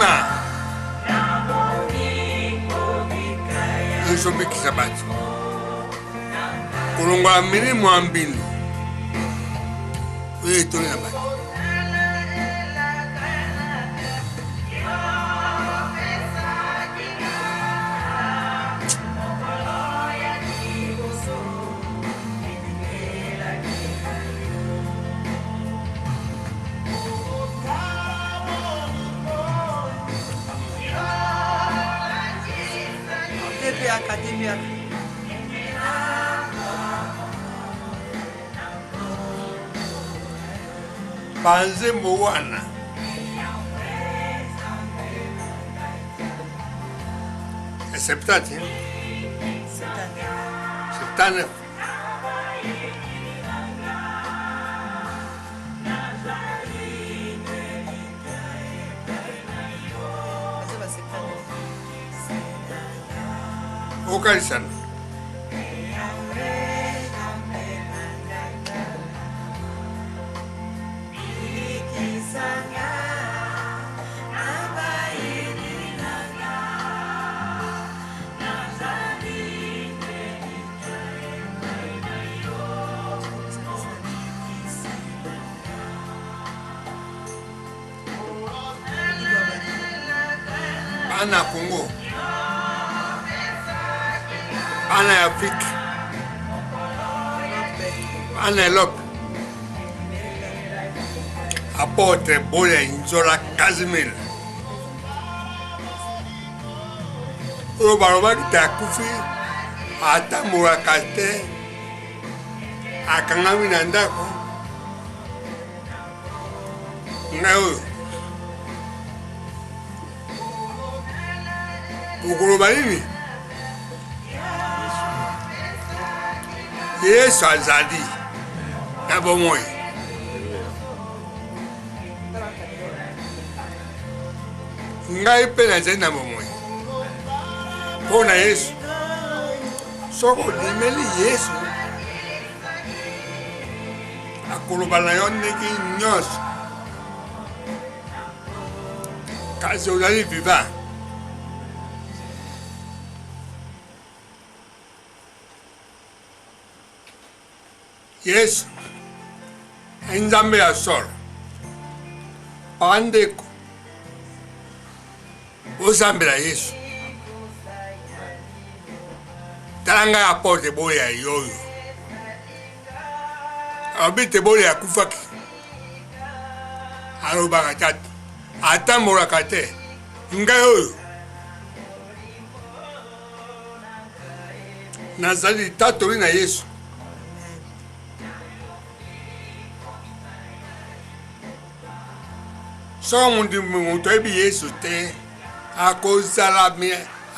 BIMA. Nsomi kisabati. Kulonga mini mwambini. Wewe toni na bati. Cazimir. Panze moana. E septati? Septane. Okalisana. Ana Congo. Ana Afrique. Ana Europe. Apôtre, bolia, inzola, cazimir. Roba kita kufi. Ata murakate. Akangami nandako. Ngayo. Ukuroba nini? Yesu azali na bomoi. Ngai pe na zena bomoi. Pona Yesu. Soko limeli Yesu. Akuloba na yo neki nyonso. Kasi ozali vivant. Yesu nzambe ya solo pandeko ozambela Yesu talanga ya porte boya yoyo abite boya kufaki alobaka tata atambolaka te ngai oyo nazali tatoli na Yesu. So mutu ebi Yesu te akozala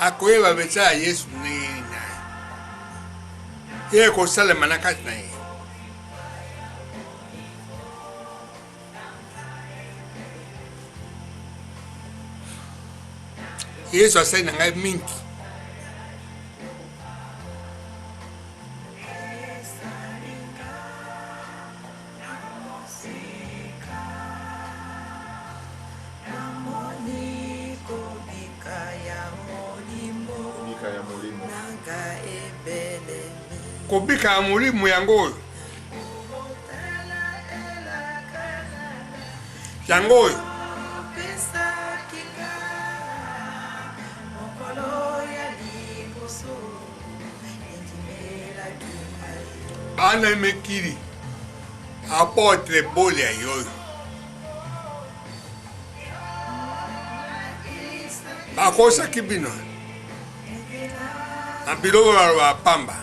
akoyeba betala Yesu nina ye kosalema na kati na ye. Yesu asali na ngai mingi. Kobika ya mulimu yango oyo. Yango oyo. Ana mekiri. Apôtre bolia yoyo. Bakosa kibino. Abilo wa pamba.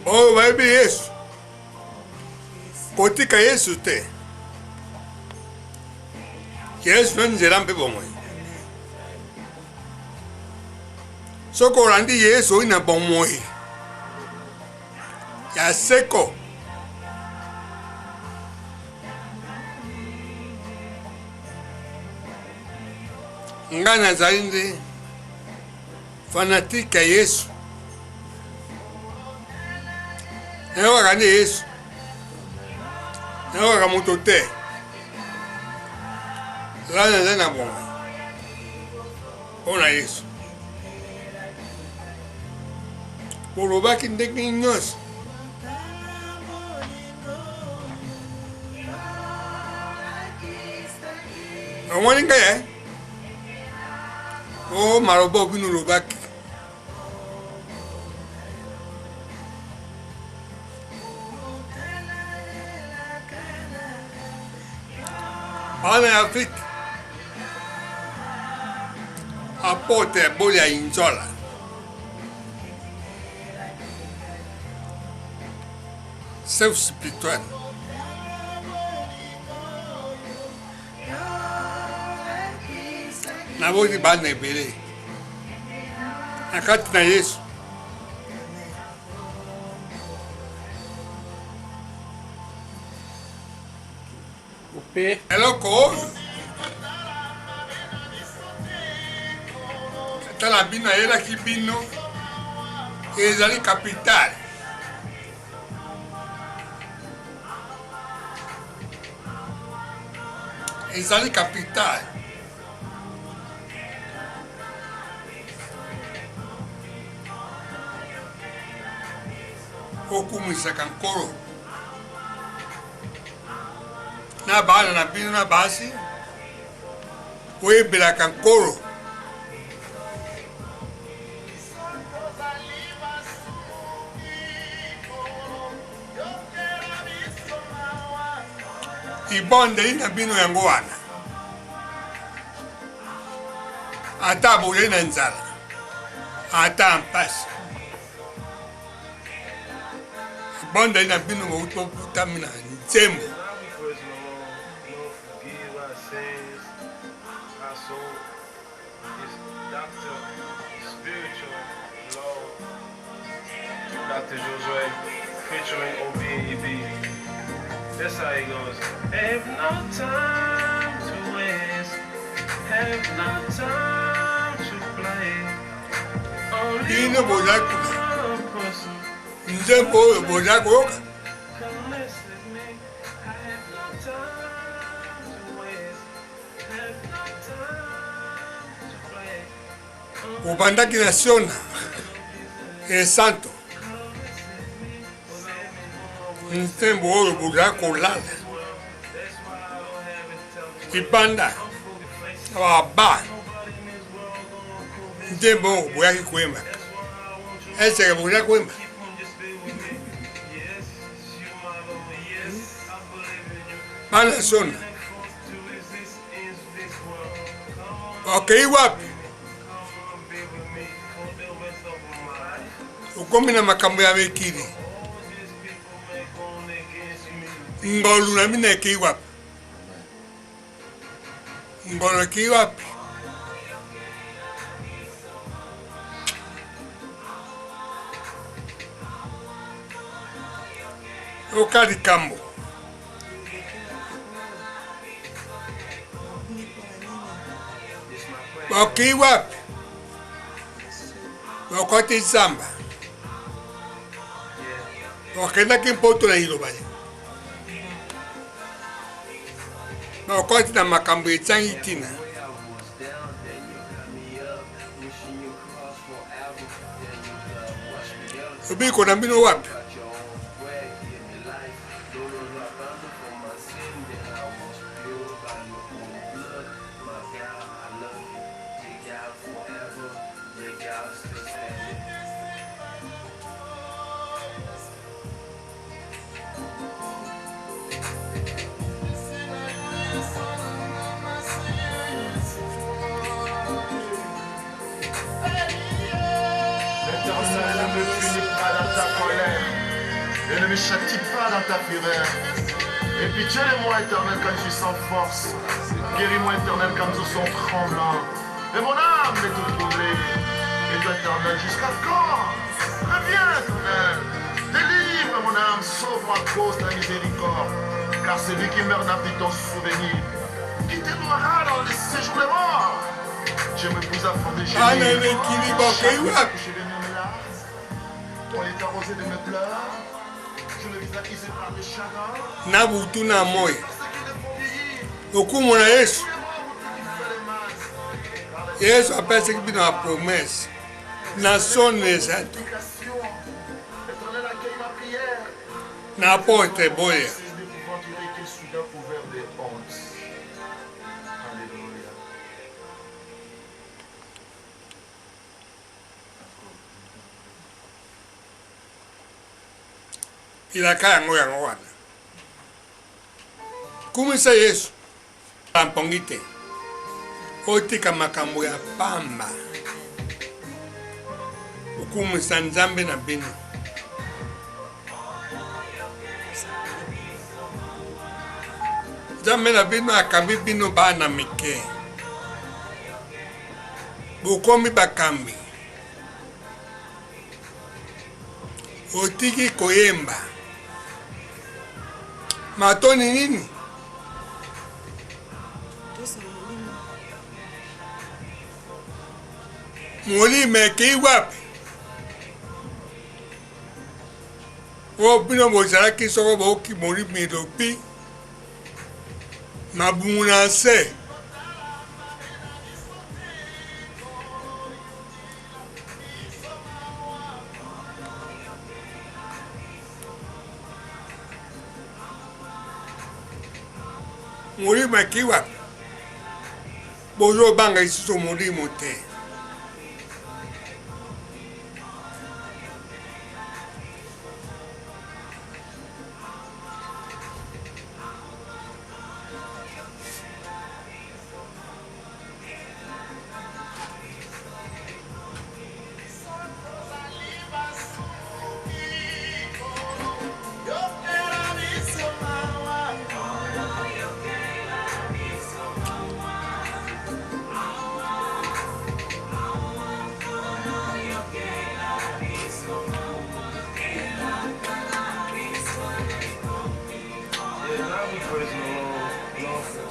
Oh, baby Yesu. Kotika Yesu te. Yesu nzela mpe bomoi. Soko randi Yesu ina bomoi. Ya seko. nga nazali nde fanatique ya Yesu nayokaka nde Yesu nayokaka moto te la nazali na bongo mpona Yesu olobaki ndenge nyonso omoni ngai o maloba obino olobaki wana ya Afrique apôtre bolia inzola chef spirituel naboti bana ebele na kati na Yesu eloko oyo tala bino ayelaki bino ezali kapitale ezali kapitale okumisaka nkolo na bana na bino na basi oyebelaka nkolo ibondeli na bino yango wana ata boyei na nzala ata mpasi ibondeli na bino botami na nzembo Spirituel, featuring OBEB. That's how it goes. Have no time to waste. Have no time to play. Only one person. nzembo oyo boza koyoka Come listen to me. I have no time to waste. Have no time to play. obandaki na siona esanto nzembo oyo boza kolala ibanda baba nzembo oyo boyaki koyemba eseke boza koyemba bana sona okei wapi ukomi na makambo ya mekili ngolu na mina ekei wapi ngolu ekei wapi okali kambo okei wapi okoti zamba okendaki mpoto na iloba okoti na makambo etyangi tina obiko na mbino wapi Et ne me châtie pas dans ta fureur. Et pitié-moi, éternel, quand je suis sans force. Guéris-moi, éternel, quand je suis tremblant. Et mon âme est tout troublée. Et toi, éternel, jusqu'à quand? Reviens, éternel. Délivre mon âme, sauve-moi à cause de la miséricorde. Car celui qui meurt n'a plus ton souvenir. Qui te nourrira dans le séjour des morts. Je me pousse à fond de génie. Bana mekili bakei wapi? Couché de mes larmes. On est arrosé de mes pleurs. Je le vis attisé par mes chagrins. Na butu na moyo. Ce qui les font vieillir. Okumona Yesu. Qui fait les masses. Yesu apesa kibi na promesse. Na sonne santo. L'éternel accueille ma prière. Na apôtre bolia. C'est d'épouvanturer qu'il soudain couvert de honte. Alléluia. Ilaka yango yango wana. Kumisa Yesu. Tampongite. Otika makambo ya pamba. Ukumisa Nzambe na bino. Nzambe na bino akambi bino bana mike. Bukomi bakambi. Otiki koyemba. Matoni nini? Molime kei wapi? Bino bozalaki soko boki molime elobi. Mabunguna se. Molime kei wapi? Bozo banga isuso molimo te.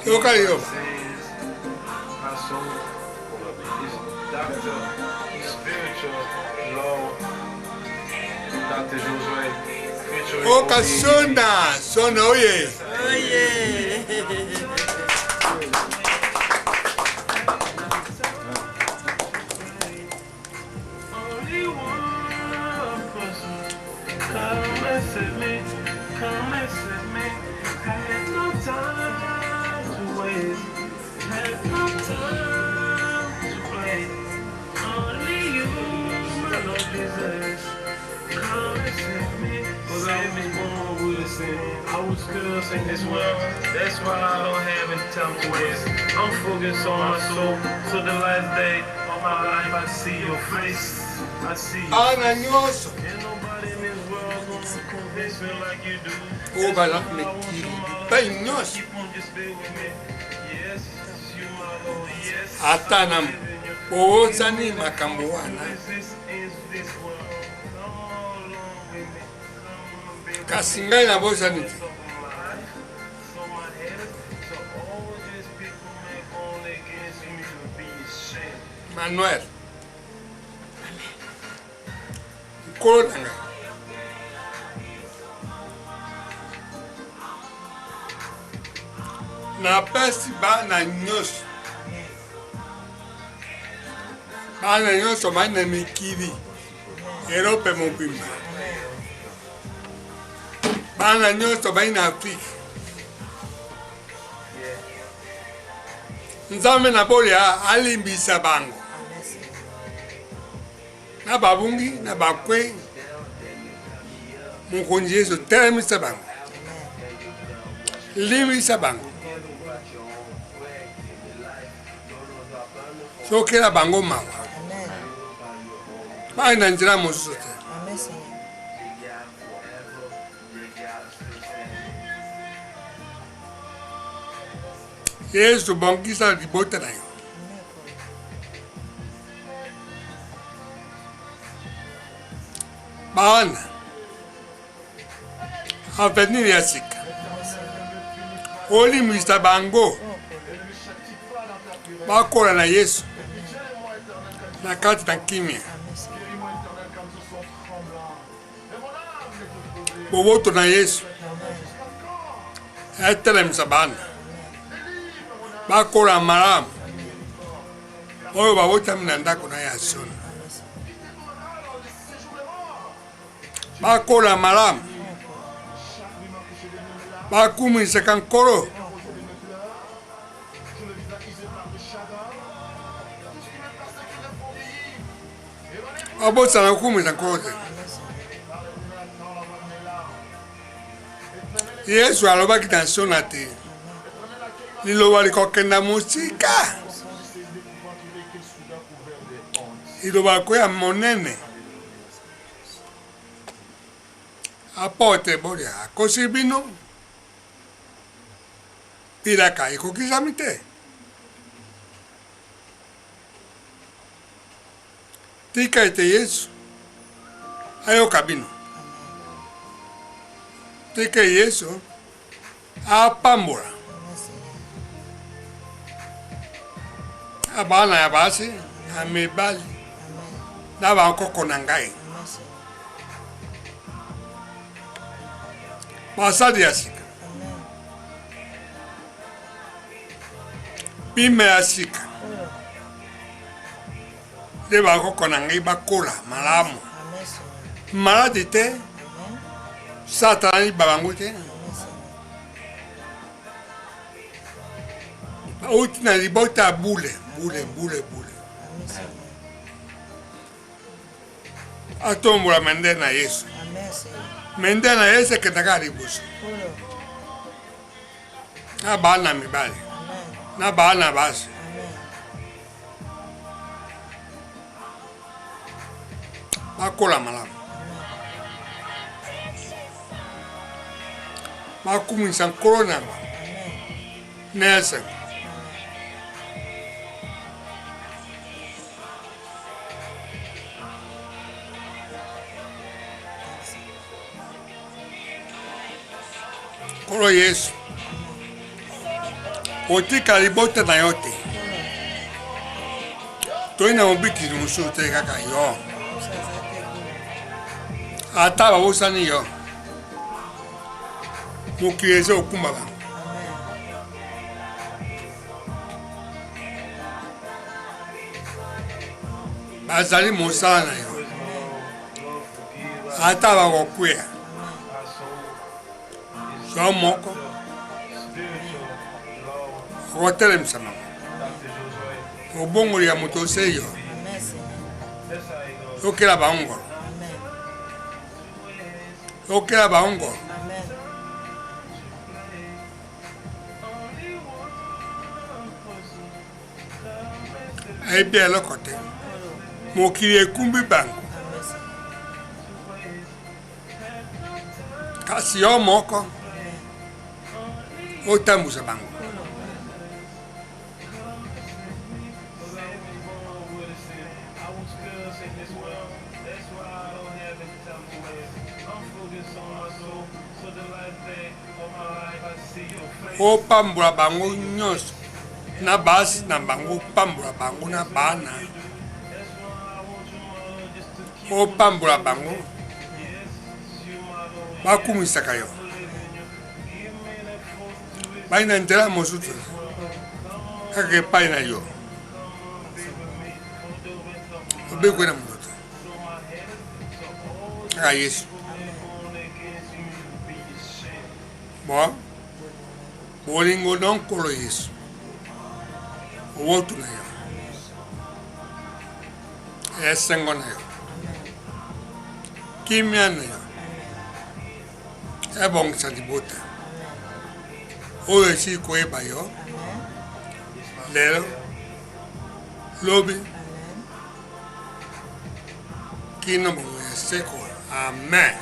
Yo cariño. My soul is Dr. Spiritual Law, Dr. Josué. featuring Oka OB. sona oye. Only one person come message me, come message me. I had no time to waste, had no time to play. Only you, my Lord Jesus, come message me. Was I was born with a sin, I was cursed in this world. That's why I don't have any time to waste. I'm focused on my soul, so the last day of my life I see your face. I see you. Ana nyonso. Ain't nobody in this world gonna convince me like you do. O balak mekili. Pai nyonso. Keep on just being with me. Yes, you my Lord. Yes. Atana ozani makambo wana. This is this world. Come along with me. Come on, baby. Kasi ngai na bozani. So my head, so all these people make all against me to be ashamed. Manuel. Nkolo na ngai. Napesi bana nyonso. Bana nyonso bana mikili. Erope mobimba. Bana nyonso bana Afrika. Nzambe na bolia alimbisa bango. Na babungi na bakwe. Mukonzi Yesu telemisa bango. Limbisa bango. Sokela bango mawa. Bana njira mosusu te. Yesu bongisa libota na yo. Bana. Avenir ya sika. Oli mista bango. Bakola na Yesu. na kati na kimia Guéris-moi éternel comme je sens tremblant. Et mon âme est troublée. boboto na yesu etelemisa bana bakola malamu oyo babotami na ndako na ye ya soni bakola malamu bakumisaka nkolo babosana kukumisa nkolo te yesu alobaki na sona te liloba likokenda mosika liloba koya monene apôtre bolia akosi bino pilaka ekokisami te tika ete yesu ayoka bino tika yesu apambola abana ya basi na mibali na bankoko na ngai basali ya sika BIMA ya sika nde bankoko na ngai bakola malamu maladi te satana liba bango te bauti na libota ya bule atombola mende na yesu mende na yesu ekendaka liboso na bana mibali na bana basi bakola malamu bakumisa nkolo na bango nese nkolo yesu otika libota na yo te toyi na mobikisi mosusu te kaka yo ata babosani yo mokili eza okumba bango bazali mosala na yo ata bakokweya yo moko okotelemisa bango obongoli ya moto ose yo okela baongolo okela baongolo ayebi eloko te mokili ekumbi bango kasi yo moko otambusa bango opambola bango nyonso na basi na bango opambola bango na bana opambola bango bakumisaka yo bai na nzela mosusu kaka epai na yo obekwe na moto te kaka yesu bo bolingo na nkolo yesu owotu na yo esengo na yo kimia na yo ebongisa libota oyo esili koyeba yo lelo lobi kino bongo ya seko amen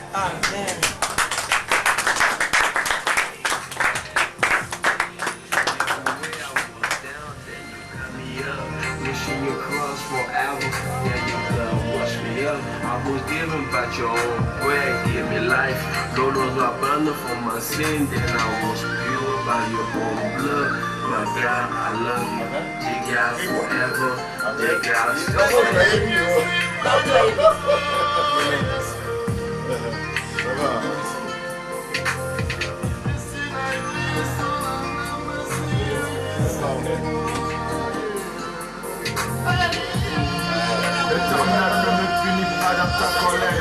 I was given by your own bread, give me life. Lord was my banner for my sin, then I was pure. by your own blood. My God, I love you. Dig out forever. Dig out L'éternel ne me punit pas dans ta colère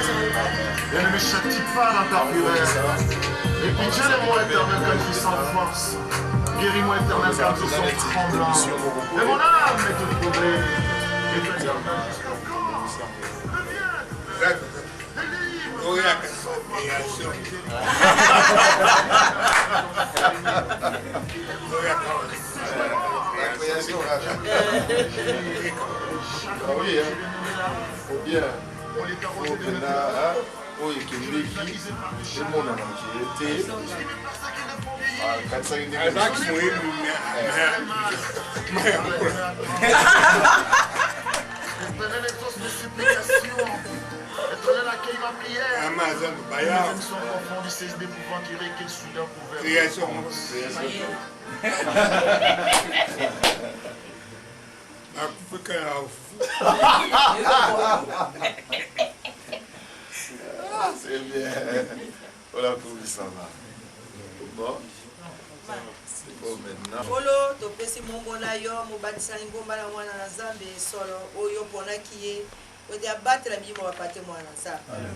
et ne me châtie pas dans ta fureur. Et puis Dieu-moi éternel quand je suis sans force. Guéris-moi éternel quand je suis tremblant. Et mon âme est toute troublée. Et toi éternel jusqu'au corps. Reviens. Oui, hein. Faut bien. Faut maintenant, oui, qui est le monde qui était. Éternel, exauce mes supplications. Éternel, accueille ma prière. Même son profond du cesse d'épouvant qui réquille soudain couvert. C'est bien. Voilà pour ça va. Bon. Olo topesi mongo na yo mobadisa ngomba na mwana na Nzambe solo oyo ponaki ye odi abatela bimo bapate mwana Nzambe.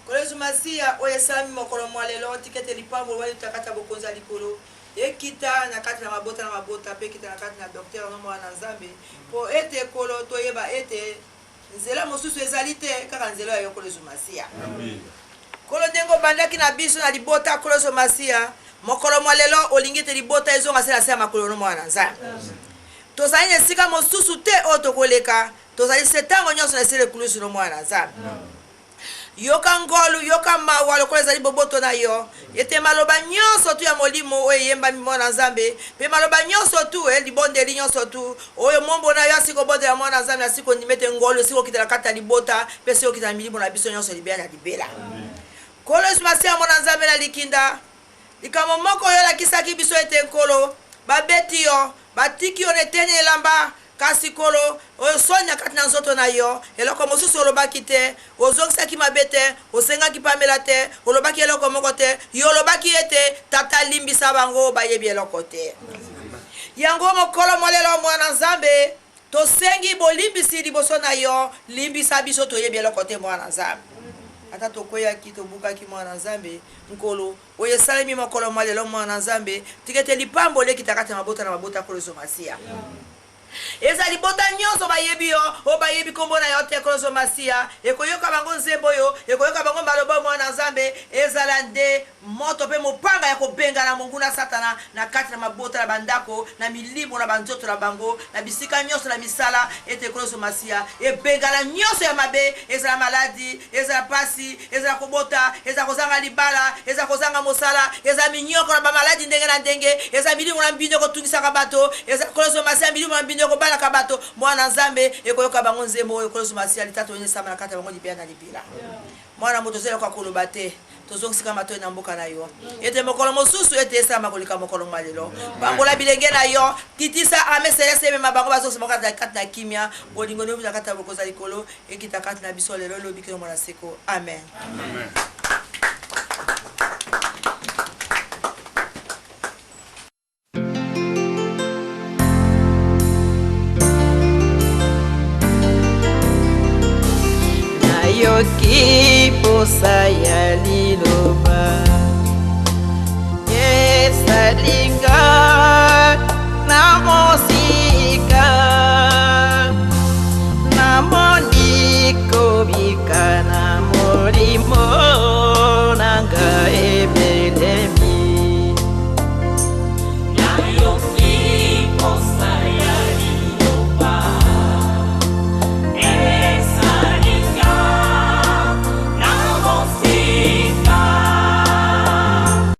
Kolezu masia oyo esami mokolo mwa lelo tikete lipambo wali takata bokonza likolo ekita na kati na mabota pe kita na kati na docteur na mwana Nzambe po ete kolo toyeba ete nzela mosusu ezali te kaka nzela yo kolezu masia. Amen. Kolo dengo bandaki na biso na libota kolezu masia. Mokolo mwa lelo olingi te libota ezonga sela sema makolo no mwana Nzambe. Tozali esika mosusu te o tokoleka, tozali setango nyonso na sele kulusu no mwana Nzambe. Yoka ngolu, yoka mawa lokola ezali boboto na yo. Ete maloba nyonso tu ya molimo oyo yemba mwana Nzambe, pe maloba nyonso tu libondeli nyonso tu oyo mombo na yo asiko bote ya mwana Nzambe asiko ndimete ngolu siko kitala kata libota, pe siko kitala milimo na biso nyonso libera na libela. Kolo masia mwana Nzambe na likinda. Likamo moko yo lakisaki biso ete nkolo babeti yo batiki yo netene elamba kasi kolo oyo sonya kati na nzoto na yo eloko mosusu olobaki te ozongisaki mabete osengaki pamela te olobaki eloko moko te yo olobaki ete tata limbisa bango bayebi eloko te yango mokolo molelo mwana Nzambe tosengi bolimbisi liboso na yo limbisa biso toyebi eloko te mwana Nzambe. Ata tokoya ki tobuka ki mwana Nzambe nkolo oye salemi makolo malelo mwana Nzambe tikete lipambo le kitakata mabota na mabota kolezo masia. Eza libota nyonso bayebi yo o bayebi kombo na yo te kolezo masia ekoyoka bango nzembo yo ekoyoka bango malobo mwana Nzambe ezala nde moto pe mopanga ya kobenga na monguna satana na kati na mabota na bandako na milimo na banzoto na bango na bisika nyonso na misala ete kolezo masia ebenga na nyonso ya mabe ezala maladi ezala pasi ezala kobota ezala kozanga libala ezala kozanga mosala ezala minyoko na bamaladi ndenge na ndenge ezala milimo na mbino kotungisaka bato ezala kolezo masia milimo na mbino kobala kabato mwana Nzambe ekoyoka bango nzembo oyo kolezo masia litatu onye sama na kati ya bango libia na libila mwana moto zela kwa koloba te tozongisika matoyi na mboka na yo ete mokolo mosusu ete esama kolika mokolo malelo bambola bilenge na yo kitisa ameselese mema bango bazosema kati na kimia bolingo no bila kati ya bokoza likolo ekita kati na biso lelo lobi kino mwana seko amen. Amen. Yoki posa ya liloba Yesalinga